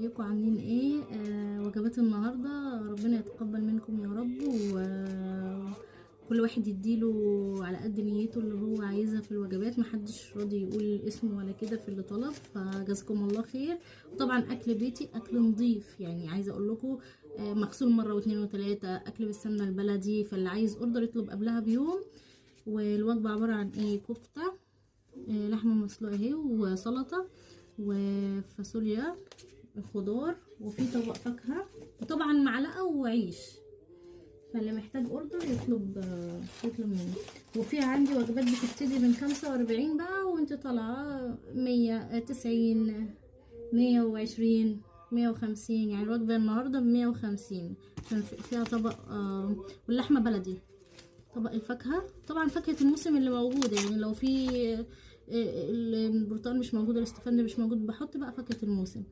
ازيكم عاملين ايه؟ وجبات النهارده ربنا يتقبل منكم يا رب، وكل واحد يديله على قد نيته اللي هو عايزها في الوجبات، محدش راضي يقول اسمه ولا كده في اللي طلب، فجزاكم الله خير. وطبعا اكل بيتي اكل نظيف، يعني عايزه اقول لكم مغسول مره واتنين وتلاته، اكل بالسمنه البلدي، فاللي عايز اوردر يطلب قبلها بيوم. والوجبه عباره عن ايه؟ كفته، لحمه مسلوقه اهي، وسلطه، وفاصوليا، خضار، وفي طبق فاكهة، وطبعا معلقة وعيش. فاللي محتاج اوردر يطلب مني. وفي عندي وجبات بتبتدي من 45 بقى وانت طالعة 190، 120، 150. يعني الوجبة النهاردة ب150، عشان فيها طبق واللحمة بلدي. طبق الفاكهة، طبعا فاكهة الموسم اللي موجودة، يعني لو في البرتقال مش موجود، الاستفندي مش موجود، بحط بقى فاكهة الموسم.